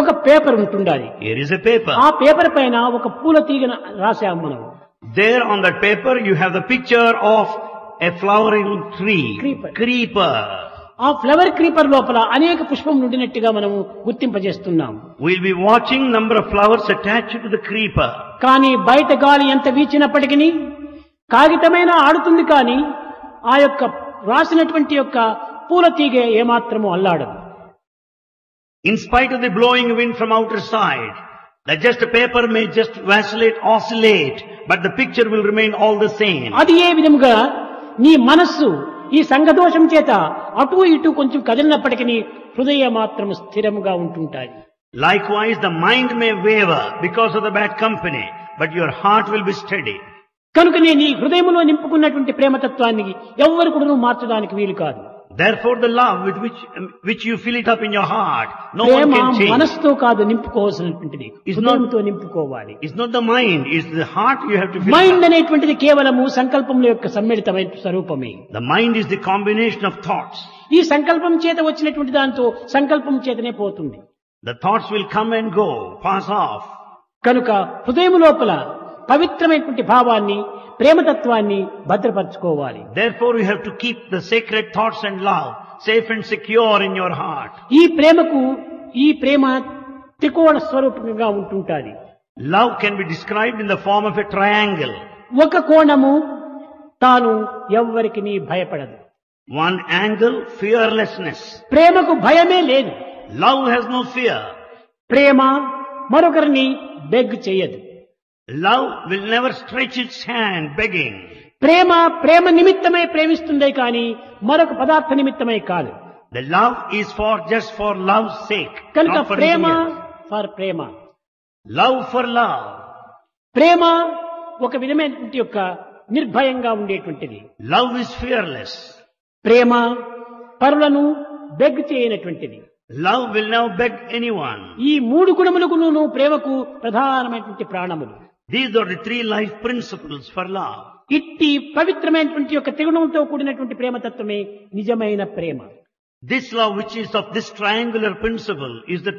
ఒక పేపర్ ఉంటుండాలి. Here is a paper. ఆ పేపర్ పైన ఒక పూల తీగను రాశాము మనం. There on that paper you have the picture of a flowering tree. Creeper. ఆ ఫ్లవర్ క్రీపర్ లోపల అనేక పుష్పం ఉండినట్టుగా మనము గుర్తింపజేస్తున్నాం. We'll be watching number of flowers attached to the creeper. కానీ బయట గాలి ఎంత వీచినప్పటికీ కాగితమైన ఆడుతుంది, కానీ ఆ యొక్క రాసినటువంటి యొక్క పూల తీగ ఏమాత్రము అల్లాడదు. In spite of the blowing wind from outer side, that just a paper may just vacillate, oscillate, but the picture will remain all the same. అది ఏ విధముగా నీ మనస్సు ఈ సంఘదోషం చేత అటు ఇటు కొంచెం కదిలినప్పటికీ హృదయం మాత్రం స్థిరముగా ఉంటుంటాయి. Likewise, the mind may waver because of the bad company, but your heart will be steady. కనుకనే నీ హృదయంలో నింపుకున్నటువంటి ప్రేమతత్వాన్ని ఎవ్వరు కూడా మార్చడానికి వీలు కాదు. Therefore, the love with which you fill it up in your heart, no one Prema can change. మనస్సుతో కాదు నింపుకోవాల్సినటువంటిది, హృదయంతో నింపుకోవాలి. It's not the mind, it's the heart you have to fill mind it up. అనేటువంటిది కేవలము సంకల్పముల యొక్క సమ్మిళితమైన స్వరూపమే. The mind is the combination of thoughts. ఈ సంకల్పం చేత వచ్చినటువంటి దాంతో సంకల్పం చేతనే పోతుంది. The thoughts will come and go, pass off. కనుక హృదయం లోపల పవిత్రమైనటువంటి భావాన్ని, ప్రేమతత్వాన్ని భద్రపరచుకోవాలి. Therefore, you have to keep the sacred thoughts and love safe and secure in your heart. ఈ ప్రేమ త్రికోణ స్వరూపంగా ఉంటుంటాది. Love can be described in the form of a triangle. ఒక కోణము తాను ఎవ్వరికి భయపడదు. One angle, fearlessness. ప్రేమకు భయమే లేదు. Love has no fear. ప్రేమ మరొకరిని బెగ్ చేయదు. Love will never stretch its hand begging. ప్రేమ నిమిత్తమై ప్రేమిస్తుందే కానీ మరొక పదార్థ నిమిత్తమై కాదు. The love is just for love's sake. కనుక Not for Prema anything else. For Prema. Love for love. ప్రేమ ఒక విధమైనటువంటి యొక్క నిర్భయంగా ఉండేటువంటిది. Love is fearless. ప్రేమ పరులను బెగ్ చేయనటువంటిది. Love will never beg anyone. ఈ మూడు గుణములకు ప్రేమకు ప్రధానమైనటువంటి ప్రాణములు. These are the three life principles for love. ఇట్టి పవిత్రమైనటువంటి యొక్క త్రిగుణంతో కూడినటువంటి ప్రేమతత్వమే నిజమైన ప్రేమ. This love which is of this triangular principle is the